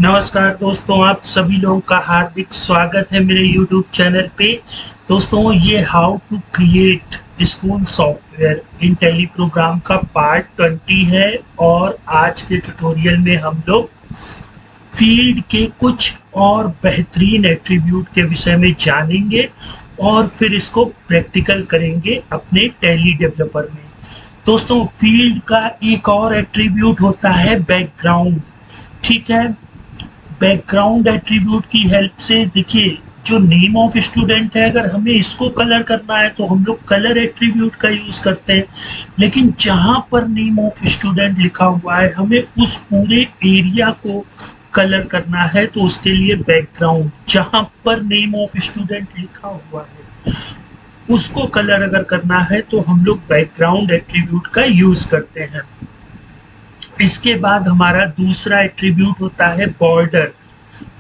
नमस्कार दोस्तों, आप सभी लोगों का हार्दिक स्वागत है मेरे YouTube चैनल पे। दोस्तों, ये how to create school software in Tally program का पार्ट 20 है और आज के ट्यूटोरियल में हम लोग फील्ड के कुछ और बेहतरीन एट्रीब्यूट के विषय में जानेंगे और फिर इसको प्रैक्टिकल करेंगे अपने टैली डेवलपर में। दोस्तों, फील्ड का एक और एट्रीब्यूट होता है बैकग्राउंड। ठीक है, बैकग्राउंड एट्रीब्यूट की हेल्प से देखिए, जो नेम ऑफ स्टूडेंट है, अगर हमें इसको कलर करना है तो हम लोग कलर एट्रीब्यूट का यूज करते हैं। लेकिन जहां पर नेम ऑफ स्टूडेंट लिखा हुआ है, हमें उस पूरे एरिया को कलर करना है तो उसके लिए बैकग्राउंड, जहां पर नेम ऑफ स्टूडेंट लिखा हुआ है उसको कलर अगर करना है तो हम लोग बैकग्राउंड एट्रीब्यूट का यूज करते हैं। इसके बाद हमारा दूसरा एट्रीब्यूट होता है बॉर्डर।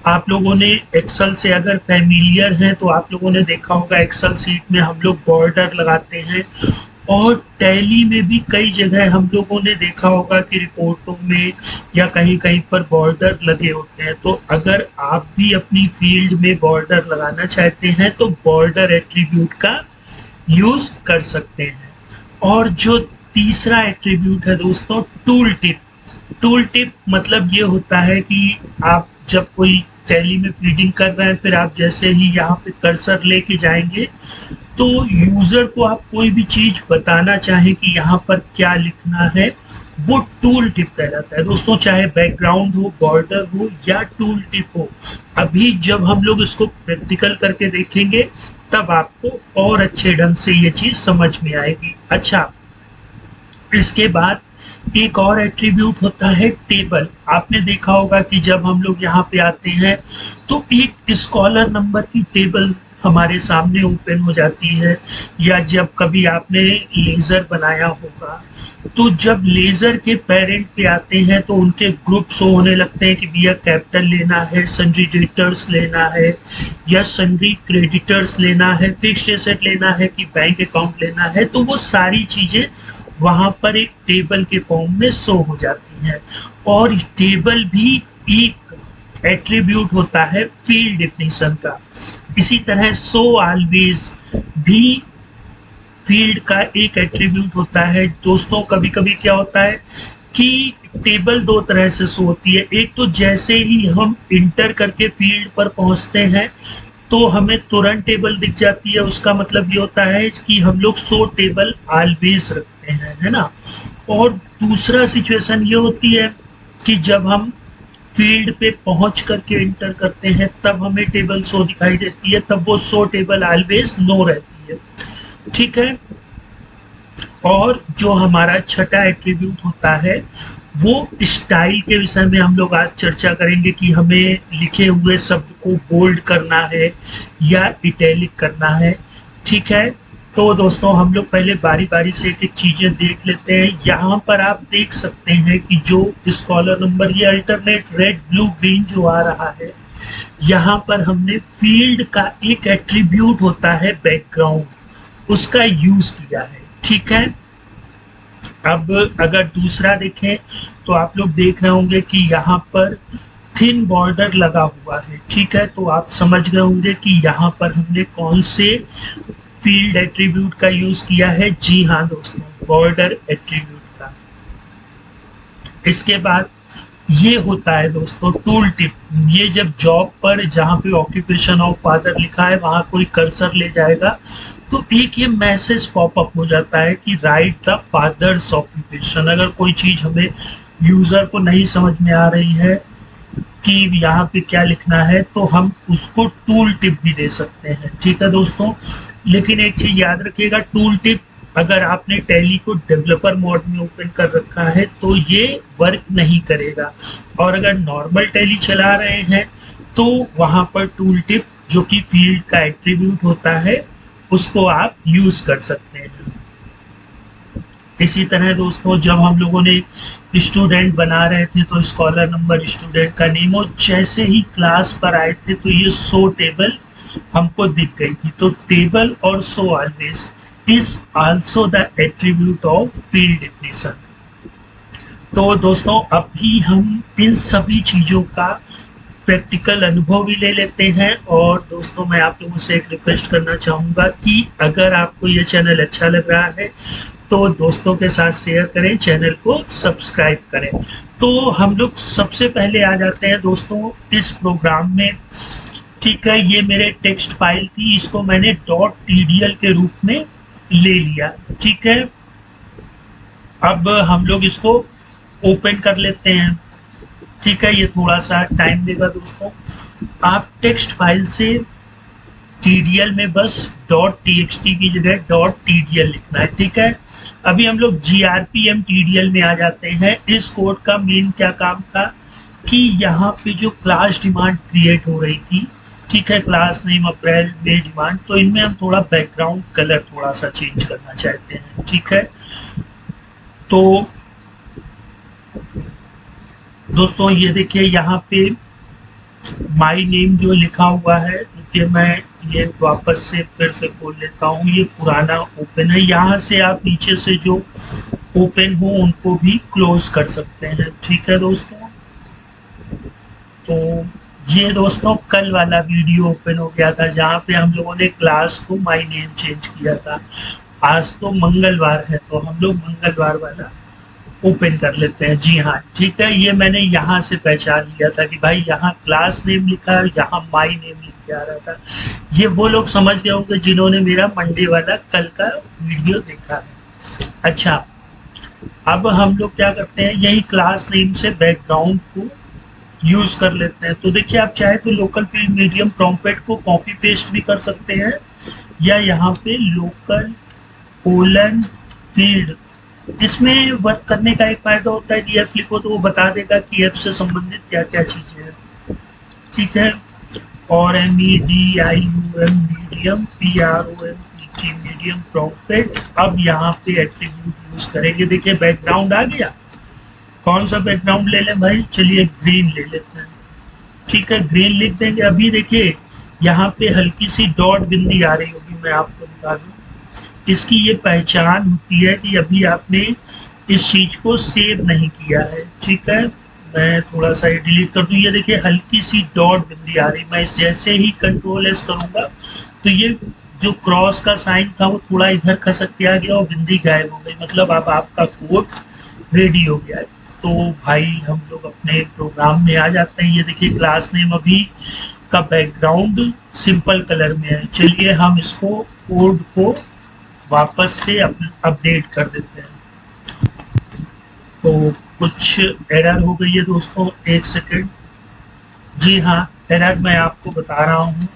आप लोगों ने एक्सेल से अगर फैमिलियर हैं तो आप लोगों ने देखा होगा, एक्सेल सीट में हम लोग बॉर्डर लगाते हैं और टैली में भी कई जगह हम लोगों ने देखा होगा कि रिपोर्टों में या कहीं कहीं पर बॉर्डर लगे होते हैं। तो अगर आप भी अपनी फील्ड में बॉर्डर लगाना चाहते हैं तो बॉर्डर एट्रीब्यूट का यूज कर सकते हैं। और जो तीसरा एट्रीब्यूट है दोस्तों, टूल टिप। टूल टिप मतलब ये होता है कि आप जब कोई टैली में फीडिंग कर रहे हैं, फिर आप जैसे ही यहाँ पे कर्सर लेके जाएंगे तो यूजर को आप कोई भी चीज बताना चाहें कि यहाँ पर क्या लिखना है, वो टूल टिप कहलाता है दोस्तों। चाहे बैकग्राउंड हो, बॉर्डर हो या टूल टिप हो, अभी जब हम लोग इसको प्रैक्टिकल करके देखेंगे तब आपको और अच्छे ढंग से ये चीज समझ में आएगी। अच्छा, इसके बाद एक और एट्रीब्यूट होता है टेबल। आपने देखा होगा कि जब हम लोग यहाँ पे आते हैं तो एक स्कॉलर नंबर की टेबल हमारे सामने ओपन हो जाती है, या जब कभी आपने लेजर बनाया होगा तो जब लेजर के पेरेंट पे आते हैं तो उनके ग्रुप शो होने लगते हैं कि भैया कैपिटल लेना है, सन्ड्री डेटर्स लेना है या सन्ड्री क्रेडिटर्स लेना है, फिक्स्ड एसेट लेना है कि बैंक अकाउंट लेना है। तो वो सारी चीजें वहां पर एक टेबल के फॉर्म में शो हो जाती हैं। और टेबल भी एक एट्रीब्यूट होता है फील्ड डेफिनेशन का। इसी तरह सो ऑलवेज भी फील्ड का एक एट्रीब्यूट होता है। दोस्तों, कभी कभी क्या होता है कि टेबल दो तरह से शो होती है। एक तो जैसे ही हम इंटर करके फील्ड पर पहुंचते हैं तो हमें तुरंत टेबल दिख जाती है। उसका मतलब ये होता है कि हम लोग शो टेबल ऑलवेज रखते हैं, है ना। और दूसरा सिचुएशन ये होती है कि जब हम फील्ड पे पहुंच करके इंटर करते हैं तब हमें टेबल शो दिखाई देती है, तब वो शो टेबल ऑलवेज नो रहती है। ठीक है। और जो हमारा छठा एट्रीब्यूट होता है वो स्टाइल के विषय में हम लोग आज चर्चा करेंगे कि हमें लिखे हुए शब्द को बोल्ड करना है या इटैलिक करना है। ठीक है, तो दोस्तों हम लोग पहले बारी बारी से एक एक चीजें देख लेते हैं। यहाँ पर आप देख सकते हैं कि जो स्कॉलर नंबर, ये अल्टरनेट रेड ब्लू ग्रीन जो आ रहा है, यहाँ पर हमने फील्ड का एक एट्रीब्यूट होता है बैकग्राउंड, उसका यूज किया है। ठीक है। अब अगर दूसरा देखें तो आप लोग देख रहे होंगे कि यहाँ पर थिन बॉर्डर लगा हुआ है। ठीक है, तो आप समझ गए होंगे कि यहाँ पर हमने कौन से फील्ड एट्रीब्यूट का यूज किया है। जी हाँ दोस्तों, बॉर्डर एट्रीब्यूट का। इसके बाद ये होता है दोस्तों टूल टिप। ये जब जॉब पर जहाँ पे ऑक्यूपेशन ऑफ फादर लिखा है वहां कोई कर्सर ले जाएगा तो एक ये मैसेज पॉपअप हो जाता है कि राइट द फादर्स ऑक्यूपेशन। अगर कोई चीज हमें यूजर को नहीं समझ में आ रही है कि यहाँ पे क्या लिखना है तो हम उसको टूल टिप भी दे सकते हैं। ठीक है दोस्तों, लेकिन एक चीज याद रखिएगा, टूल टिप अगर आपने टैली को डेवलपर मोड में ओपन कर रखा है तो ये वर्क नहीं करेगा। और अगर नॉर्मल टैली चला रहे हैं तो वहां पर टूल टिप, जो कि फील्ड का एट्रीब्यूट होता है, उसको आप यूज कर सकते हैं। इसी तरह दोस्तों, जब हम लोगों ने स्टूडेंट बना रहे थे तो स्कॉलर नंबर, स्टूडेंट का नेम, और जैसे ही क्लास पर आए थे तो ये शो टेबल हमको दिख गई थी। तो टेबल और show always is also the attribute of field definition. तो दोस्तों, अभी हम इन सभी चीजों का प्रैक्टिकल अनुभव भी ले लेते हैं। और दोस्तों मैं आप लोगों से एक रिक्वेस्ट करना चाहूँगा कि अगर आपको ये चैनल अच्छा लग रहा है तो दोस्तों के साथ शेयर करें, चैनल को सब्सक्राइब करें। तो हम लोग सबसे पहले आ जाते हैं दोस्तों इस प्रोग्राम में। ठीक है, ये मेरे टेक्स्ट फाइल थी, इसको मैंने .tdl के रूप में ले लिया। ठीक है, अब हम लोग इसको ओपन कर लेते हैं। ठीक है, ये थोड़ा सा टाइम लेगा दोस्तों। आप टेक्स्ट फाइल से TDL में बस .txt की जगह .tdl लिखना है। ठीक है, अभी हम लोग GRPM TDL में आ जाते हैं। इस कोड का मेन क्या काम था कि यहाँ पे जो क्लास डिमांड क्रिएट हो रही थी, ठीक है, क्लास नेम, अप्रैल, मे डिमांड, तो इनमें हम थोड़ा बैकग्राउंड कलर थोड़ा सा चेंज करना चाहते हैं। ठीक है, तो दोस्तों ये देखिए यहाँ पे माई नेम जो लिखा हुआ है, देखिए मैं ये वापस से फिर से खोल लेता हूँ, ये पुराना ओपन है। यहाँ से आप नीचे से जो ओपन हो उनको भी क्लोज कर सकते हैं। ठीक है दोस्तों, तो ये दोस्तों कल वाला वीडियो ओपन हो गया था जहाँ पे हम लोगों ने क्लास को माई नेम चेंज किया था। आज तो मंगलवार है तो हम लोग मंगलवार वाला ओपन कर लेते हैं। जी हाँ, ठीक है, ये मैंने यहाँ से पहचान लिया था कि भाई यहाँ क्लास नेम लिखा है, यहाँ माई नेम लिख के आ रहा था। ये वो लोग समझ गए होंगे जिन्होंने मेरा मंडे वाला कल का वीडियो देखा है। अच्छा, अब हम लोग क्या करते हैं, यही क्लास नेम से बैकग्राउंड को यूज कर लेते हैं। तो देखिए आप चाहे तो लोकल फील्ड मीडियम प्रॉम्प्ट को कॉपी पेस्ट भी कर सकते हैं, या यहाँ पे लोकल कोलन फील्ड, इसमें वर्क करने का एक फायदा होता है कि एफ लिखो तो वो बता देगा कि एफ से संबंधित क्या क्या चीजें हैं। ठीक है, और MEDIUM medium, PROMPT medium prompt. अब यहाँ पे एट्रीब्यूट यूज करेंगे। देखिए बैकग्राउंड आ गया, कौन सा बैकग्राउंड ले लें भाई, चलिए ग्रीन ले लेते हैं। ठीक है, ग्रीन लिख देंगे। अभी देखिए यहाँ पे हल्की सी डॉट बिंदी आ रही होगी, मैं आपको बता दूं, इसकी ये पहचान होती है कि अभी आपने इस चीज को सेव नहीं किया है। ठीक है, मैं थोड़ा सा ये डिलीट कर दूं। ये देखिए हल्की सी डॉट बिंदी आ रही, मैं इस जैसे ही Ctrl+S करूंगा तो ये जो क्रॉस का साइन था वो थोड़ा इधर खसक के आ गया और बिंदी गायब हो गई, मतलब अब आपका कोड रेडी हो गया है। तो भाई हम लोग अपने प्रोग्राम में आ जाते हैं। ये देखिए क्लास नेम अभी का बैकग्राउंड सिंपल कलर में है। चलिए हम इसको कोड को वापस से अपडेट कर देते हैं। तो कुछ एरर हो गई है दोस्तों, एक सेकेंड। जी हाँ, एरर मैं आपको बता रहा हूँ।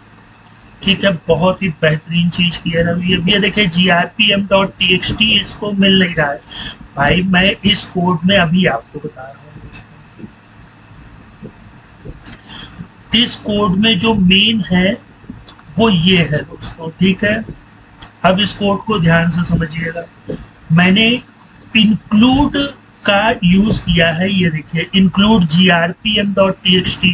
ठीक है, बहुत ही बेहतरीन चीज की एरर हुई है। ये देखिए GRPM.txt इसको मिल नहीं रहा है भाई, मैं इस कोड में अभी आपको बता रहा हूँ। इस कोड में जो मेन है वो ये है दोस्तों। ठीक है, अब इस कोड को ध्यान से समझिएगा। मैंने इंक्लूड का यूज किया है, ये देखिए इंक्लूड GRPM.txt।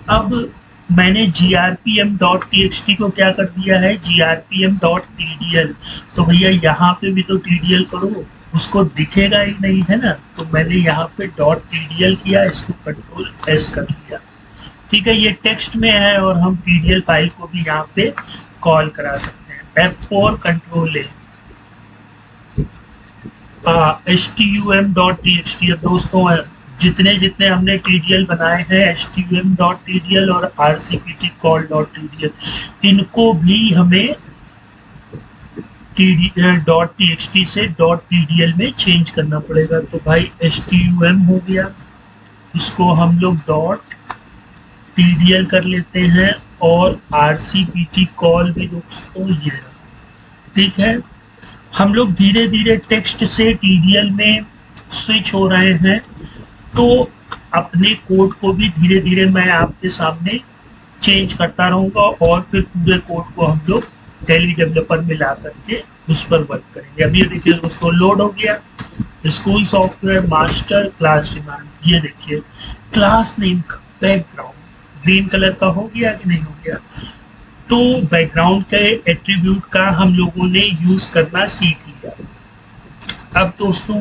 अब मैंने GRPM.txt को क्या कर दिया है, GRPM.tdl। तो भैया यहाँ पे भी तो TDL करो, उसको दिखेगा ही नहीं है ना, तो मैंने यहाँ पे .tdl किया, इसको Ctrl+S कर दिया। ठीक है, ये टेक्स्ट में है और हम TDL फाइल को भी यहाँ पे कॉल करा सकते हैं। F4 Ctrl+A, STUM.txt। दोस्तों जितने जितने हमने TDL बनाए हैं, STUM.tdl और RCPT call.tdl, इनको भी हमें .txt से .tdl में चेंज करना पड़ेगा। तो भाई STUM हो गया, इसको हम लोग .tdl कर लेते हैं, और RCPT कॉल भी दोस्तों ये है। ठीक है, हम लोग धीरे धीरे टेक्स्ट से TDL में स्विच हो रहे हैं, तो अपने कोड को भी धीरे धीरे मैं आपके सामने चेंज करता रहूंगा, और फिर पूरे कोड को हम लोग टेली डेवलपर में ला करके उस पर वर्क करेंगे। अब ये देखिए दोस्तों लोड हो गया, school software master class demand. ये देखिए क्लास नेम का बैकग्राउंड ग्रीन कलर का हो गया कि नहीं हो गया। तो बैकग्राउंड के एट्रीब्यूट का हम लोगों ने यूज करना सीख लिया। अब दोस्तों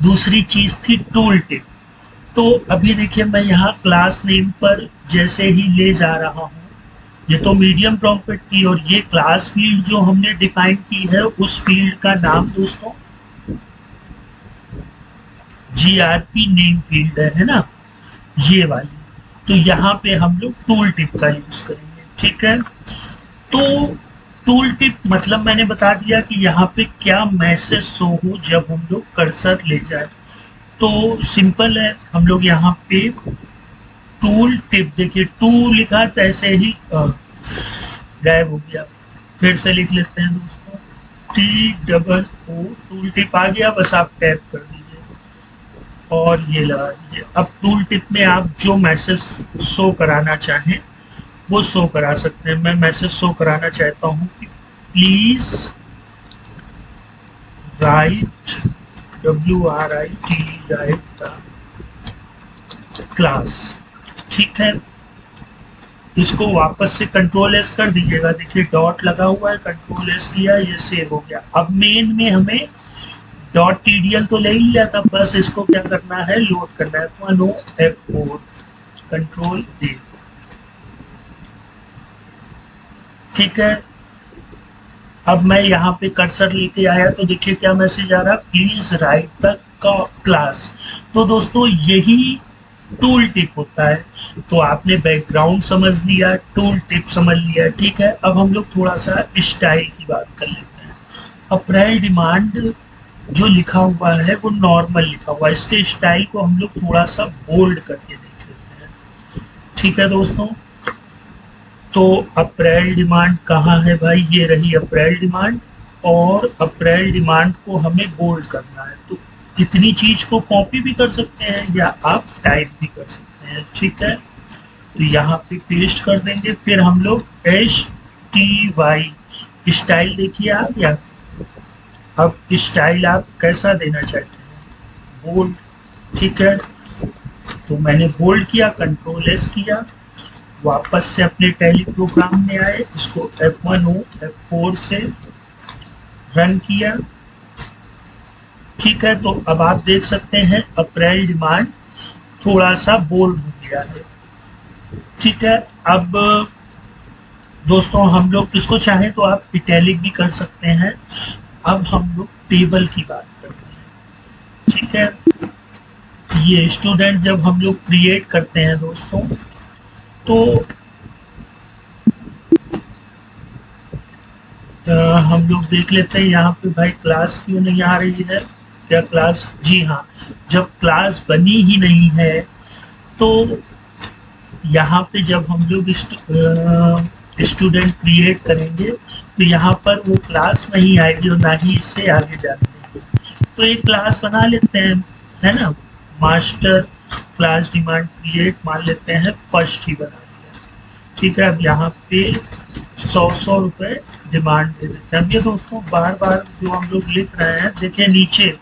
दूसरी चीज थी टूल टिप। तो अभी देखिए मैं यहाँ क्लास नेम पर जैसे ही ले जा रहा हूँ, ये तो मीडियम प्रॉम्प्ट थी और ये क्लास फील्ड जो हमने डिफाइन की है उस फील्ड का नाम दोस्तों जीआरपी नेम फील्ड है ना, ये वाली। तो यहाँ पे हम लोग टूल टिप का यूज करेंगे, ठीक है। तो टूल टिप मतलब मैंने बता दिया कि यहाँ पे क्या मैसेज शो हो जब हम लोग कर्सर ले जाए। तो सिंपल है, हम लोग यहाँ पे टूल टिप, देखिए टू लिखा तो ऐसे ही गायब हो गया। फिर से लिख लेते हैं दोस्तों, TOO, टूल टिप आ गया, बस आप टैप कर दीजिए और ये लगा दीजिए। अब टूल टिप में आप जो मैसेज शो कराना चाहें वो शो करा सकते हैं। मैं मैसेज शो कराना चाहता हूँ कि please right WRIT right class, ठीक है। इसको वापस से कंट्रोल एस कर दीजिएगा, देखिए डॉट लगा हुआ है, कंट्रोल एस किया, ये सेव हो गया। अब मेन में हमें डॉट TDL तो ले ही लिया था, बस इसको क्या करना है, लोड करना है। F4 कंट्रोल A, ठीक है। अब मैं यहाँ पे कर्सर लेके आया तो देखिए क्या मैसेज आ रहा है, प्लीज राइट द क्लास। तो दोस्तों यही टूल टिप होता है। तो आपने बैकग्राउंड समझ लिया, टूल टिप समझ लिया, ठीक है। अब हम लोग थोड़ा सा स्टाइल की बात कर लेते हैं। अप्रैल डिमांड जो लिखा हुआ है वो नॉर्मल लिखा हुआ है, इसके स्टाइल को हम लोग थोड़ा सा बोल्ड करके देख लेते हैं, ठीक है दोस्तों। तो अप्रैल डिमांड कहाँ है भाई, ये रही अप्रैल डिमांड, और अप्रैल डिमांड को हमें बोल्ड करना है। तो इतनी चीज को कॉपी भी कर सकते हैं या आप टाइप भी कर सकते हैं, ठीक है। तो यहाँ पे पेस्ट कर देंगे, फिर हम लोग STY स्टाइल देखिए आ गया। अब स्टाइल आप कैसा देना चाहते हैं, बोल्ड, ठीक है। तो मैंने बोल्ड किया, कंट्रोल एस किया, वापस से अपने टैली प्रोग्राम में आए, इसको F4 से रन किया, ठीक है। तो अब आप देख सकते हैं अप्रैल डिमांड थोड़ा सा बोल्ड हो गया है, ठीक है। अब दोस्तों हम लोग इसको चाहें तो आप इटैलिक भी कर सकते हैं। अब हम लोग टेबल की बात करते हैं, ठीक है। ये स्टूडेंट जब हम लोग क्रिएट करते हैं दोस्तों, तो हम लोग देख लेते हैं यहाँ पे भाई क्लास क्यों नहीं आ रही है, क्या क्लास, जी हाँ, जब क्लास बनी ही नहीं है तो यहाँ पे जब हम लोग स्टूडेंट क्रिएट करेंगे तो यहाँ पर वो क्लास नहीं आएगी और ना ही इससे आगे जाने देंगे। तो एक क्लास बना लेते हैं, है ना, मास्टर क्लास डिमांड क्रिएट मान लेते हैं, फर्स्ट ही बना लिया, ठीक है। अब यहाँ पे 100 रुपये डिमांड दे देते हैं। अब ये दोस्तों बार बार जो हम लोग लिख रहे हैं, देखिए नीचे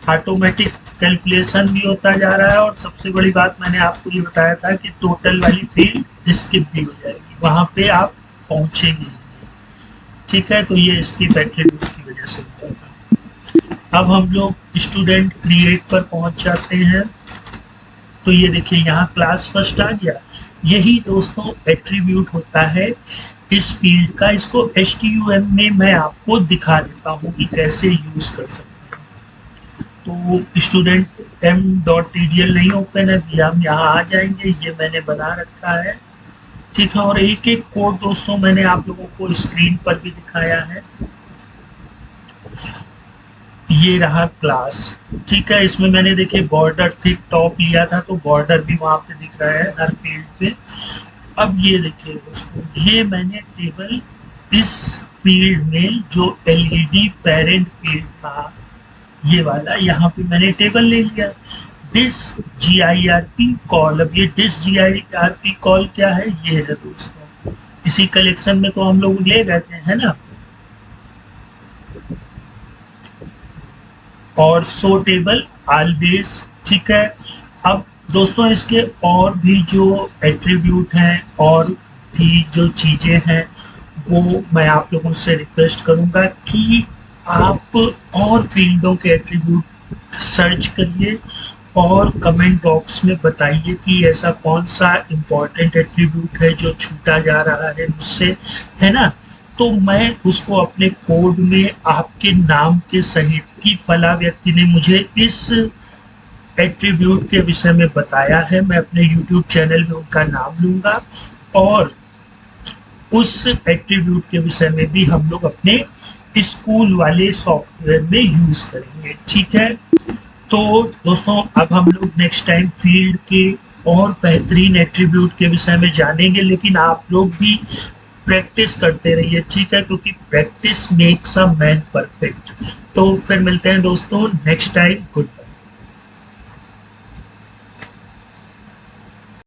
ऑटोमेटिक कैलकुलेशन भी होता जा रहा है, और सबसे बड़ी बात मैंने आपको ये बताया था कि टोटल वाली फील्ड स्किप भी हो जाएगी, वहां पे आप पहुंचेंगे, ठीक है। तो ये स्किप एट्रीब्यूट की वजह से हो जाएगा। अब हम लोग स्टूडेंट क्रिएट पर पहुंच जाते हैं, तो ये देखिए यहाँ क्लास फर्स्ट आ गया। यही दोस्तों एट्रीब्यूट होता है इस फील्ड का, इसको HTML में मैं आपको दिखा देता हूँ कि कैसे यूज कर सकते हैं। तो स्टूडेंट m.tdl नहीं ओपन है, हम यहाँ आ जाएंगे, ये मैंने बना रखा है, ठीक है। और एक एक कोड दोस्तों मैंने आप लोगों को स्क्रीन पर भी दिखाया है। ये रहा क्लास, ठीक है। इसमें मैंने देखिए बॉर्डर थिक टॉप लिया था, तो बॉर्डर भी वहां पे दिख रहा है हर फील्ड पे। अब ये देखिए दोस्तों, ये मैंने टेबल इस फील्ड में जो LED पेरेंट फील्ड था ये वाला, यहाँ पे मैंने टेबल ले लिया, डिस GIRP कॉल। अब ये डिस GIRP कॉल क्या है, ये है दोस्तों, इसी कलेक्शन में तो हम लोग ले गए थे, है ना। और सो टेबल ऑलवेज, ठीक है। अब दोस्तों इसके और भी जो एट्रीब्यूट हैं और भी जो चीज़ें हैं वो मैं आप लोगों से रिक्वेस्ट करूंगा कि आप और फील्डों के एट्रीब्यूट सर्च करिए और कमेंट बॉक्स में बताइए कि ऐसा कौन सा इम्पोर्टेंट एट्रीब्यूट है जो छूटा जा रहा है मुझसे, है ना। तो मैं उसको अपने कोड में आपके नाम के सहित कि फला व्यक्ति ने मुझे इस एट्रीब्यूट के विषय में बताया है, मैं अपने यूट्यूब चैनल में उनका नाम लूंगा और उस एट्रीब्यूट के विषय में भी हम लोग अपने स्कूल वाले सॉफ्टवेयर में यूज करेंगे, ठीक है। तो दोस्तों अब हम लोग नेक्स्ट टाइम फील्ड के और बेहतरीन एट्रीब्यूट के विषय में जानेंगे, लेकिन आप लोग भी प्रैक्टिस करते रहिए, ठीक है, क्योंकि practice makes a man perfect. तो फिर मिलते हैं दोस्तों नेक्स्ट टाइम। गुड